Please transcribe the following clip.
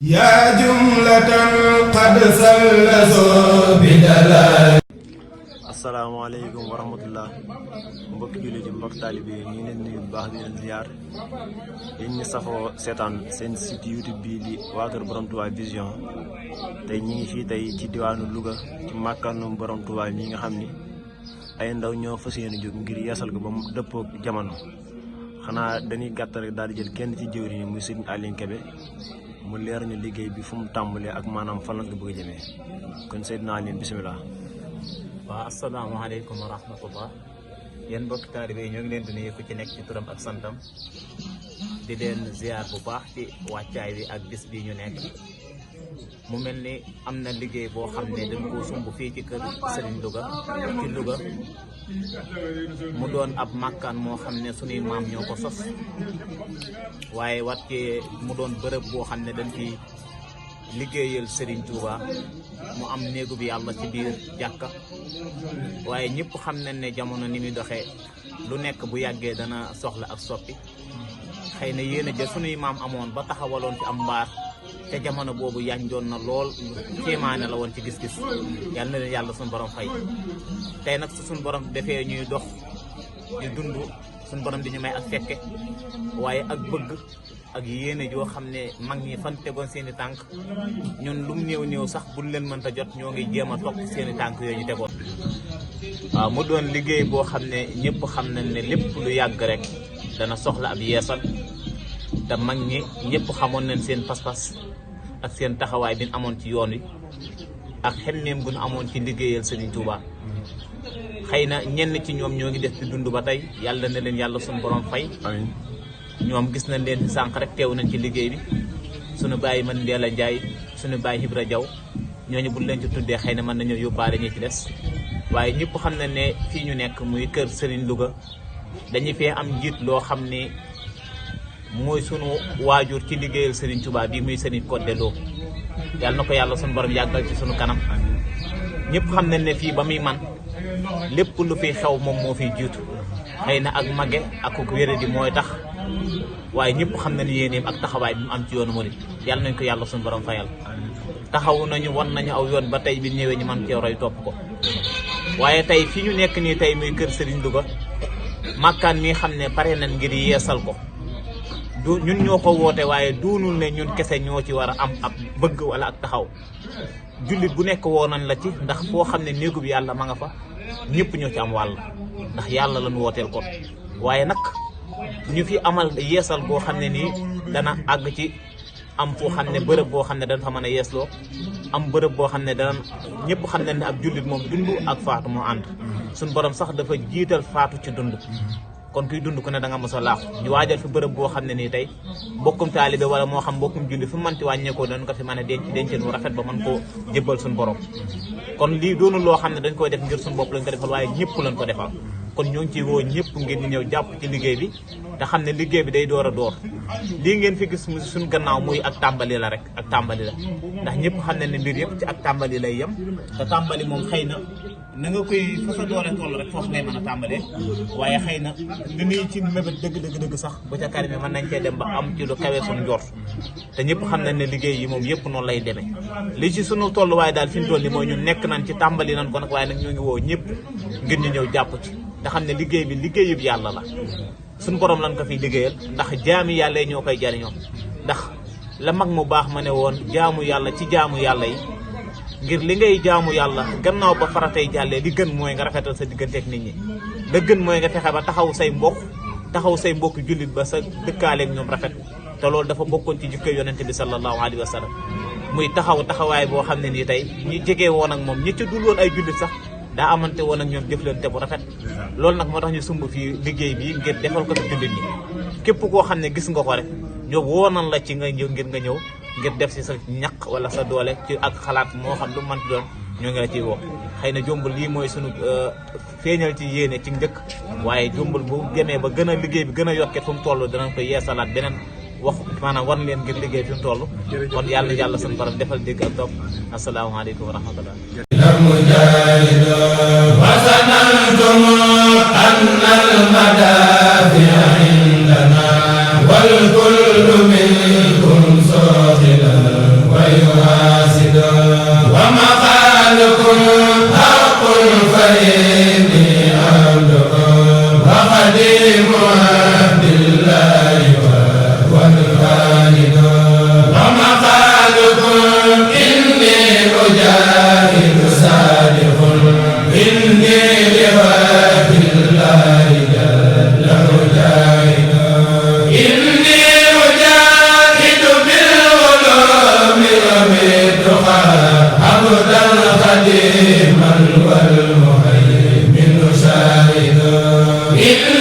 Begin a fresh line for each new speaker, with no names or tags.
yaa jumlatan qad sallasoo bi dalal.
asalaamaaleykum wa rahmatullah mbokki jullit yi mbokki taalibe yi ñu ngi leen nuyu bu baax di leen ziar yéen ñi safoo seetaan seen site YouTube bii di waa kër Borom Touba Vision tey ñi ngi fii tey ci diwaanu Louga ci màkkaanum Borom Touba mi nga xam ni ay ndaw ñoo fas yéene jóg ngir yeesal ko ba mu dëppoo jamono xanaa dañuy gàttal rek daal di jël kenn ci jëwriñ muy Sëriñ Aliou Kébé mu leer ñu liggéey bi fu mu tàmbalee ak maanaam fan lañ ko bëgg a jëmee kon Seydina Aliou bisimilah.
waaw asalaamaaleykum wa rahmatullah yéen mbokki taalibe yi ñoo ngi leen di nuyu ku ci nekk ci turam ak santam di leen ziar bu baax ci wàccaay bi ak bis bi ñu nekk mu mel ni am na liggéey boo xam ne dañ koo sumb fii ci kër Serigne Louga ci Louga mu doon ab màkkaan moo xam ne sunuy maam ñoo ko sos waaye wat ci mu doon bërëb boo xam ne dañ fi liggéeyal Serigne Touba mu am néegu bi yàlla ci biir jàkka waaye ñëpp xam nañ ne jamono ni muy doxee lu nekk bu yàggee dana soxla ak soppi xëy na yéen a ja sunuy maam amoon ba taxawaloon ci am mbaar te jamono boobu yànjoon na lool kéemaane la woon ci gis-gis yàlla na leen yàlla suñu borom fay tey nag su suñu borom defee ñuy dox di dund suñu borom di ñu may ak fekke waaye ak bëgg ak yéene joo xam ne mag ñi fan tegoon seen i tànk ñun lum néew sax buñ leen mënta jot ñoo ngi jéem a topp seen i tànk yooyu ñu tegoon. waaw mu doon liggéey boo xam ne ñëpp xam nañ ne lépp lu yàgg rek dana soxla ab yeesal te mag ñi ñëpp xamoon nañ seen pas-pas ak seen taxawaay bi ñu amoon ci yoon wi ak xemmeem gu ñu amoon ci liggéeyal Serigne Touba. xëy na ñenn ci ñoom ñoo ngi def ci dund ba tey yàlla na leen yàlla suñu borom fay.
amiin
ñoom gis nañ leen sànq rek teew nañ ci liggéey bi suñu bàyyi man Ndeela Ndiaye suñu bàyyi Ibra Diaw ñooñu buñ leen ci tuddee xëy na mën nañoo yóbbaale ñi ci des waaye ñëpp xam nañ ne fii ñu nekk muy kër Serigne Louga dañuy fee am njiit loo xam ne mooy sunu waajur ci liggéeyal Serigne Touba bii muy Serigne Codé Lo yàlla na ko yàlla suñu borom yàggal ci sunu kanam ñëpp xam nañ ne fii ba muy man lépp lu fiy xew moom moo fiy jiitu xëy na ak mage ak wéradi mooy tax waaye ñëpp xam nañu yéeneem ak taxawaay bi mu am ci yoonu murid yàlla nañ ko yàlla suñu borom fayal taxawu nañu wan nañu aw yoon ba tey bi ñëwee ñu man cee roy topp ko waaye tey fi ñu nekk nii tey muy kër Serigne Louga màkkaan mi xam ne pare nañ ngir yeesal ko du ñun ñoo ko woote waaye duunul ne ñun kese ñoo ci war a am ab bëgg wala ak taxaw jullit bu nekk woo nañ la ci ndax foo xam ne néegu bi yàlla ma nga fa ñëpp ñoo ci am wàll ndax yàlla lañu wooteel ko waaye nag ñu fi amal yeesal boo xam ne nii dana àgg ci am foo xam ne bërëb boo xam ne dañ fa mën a yeesloo am bërëb boo xam ne dana ñëpp xam ne ab jullit moom dund ak faatu moo ànd suñ borom sax dafa jiital faatu ci dund kon kuy dund ku ne da nga mos a laaxu ñu waajal fi bërëb boo xam ne nii tey mbokkum taalibe wala moo xam mbokkum julli fu manti wàññeekoo dañ ko fi mën a denc denceen wu rafet ba mën koo jébbal suñu borom kon lii doonul loo xam ne dañ koy def ngir suñu bopp lañ ko defal waaye ñëpp lañ ko defal kon ñoo ngi ciy woo ñëpp ngeen ñu ñëw jàpp ci liggéey bi te xam ne liggéey bi day door a door lii ngeen fi gis mu suñu gannaaw muy ak tàmbali la rek ak tàmbali la ndax ñëpp xam ne ne mbir yëpp ci ak tàmbali lay yem te tàmbali moom xëy na na nga koy fa sa doole toll rek foofu ngay mën a tàmbalee waaye xëy na li nuy ci mébét dëgg sax bu ca kari mën nañ cee dem ba am ci lu kawee suñu njort te ñëpp xam nañ ne liggéey yi moom yëpp noonu lay demee li ci suñu tolluwaay daal fi ñu toll ni mooy ñun nekk nañ ci tàmbali nañ ko nag waaye nag ñoo ngi woo ñëpp ngir ñu ñëw jàpp ci te xam ne liggéey bi liggéeyub yàlla la suñu borom lan ko fiy liggéeyal ndax jaami yàlla yi ñoo koy jariñoo ndax la mag mu baax ma ne woon jaamu yàlla ci jaamu yàlla yi ngir li ngay jaamu yàlla gannaaw ba faratay jàllee li gën mooy nga rafetal sa digganteek nit ñi la gën mooy nga fexe ba taxaw say mbokk jullit ba sa dëkkaaleeg ñoom rafet te loolu dafa bokkoon ci jikko yonente bi sallallahu alayhi wa sallam muy taxawaay boo xam ne nii tey ñi jege woon ak moom ñi ca dul woon ay jullit sax daa amante woon ak ñoom jëflante bu rafet loolu nag moo tax ñu sumb fii liggéey bi ngir defal ko fi jullit ñi képp koo xam ne gis nga ko rek ñoo woonan la ci nga ñëw ngir nga ñëw ngir def si sa ñaq wala sa doole ci ak xalaat moo xam lu mënti doon ñoo ngi la ciy woo xëy na jombul lii mooy sunu feeñal ci yéene ci njëkk waaye jombul bu demee ba gën a liggéey bi gën a yokket fu mu toll danañ ko yeesalaat beneen wax maanaam war leen ngir liggéey fi mu toll kon yàlla suñu borom defal dégg ak topp asalaamaaleykum wa rahmatullah
وسننتم أن المدافع عندنا والكل منكم صاخلا إلا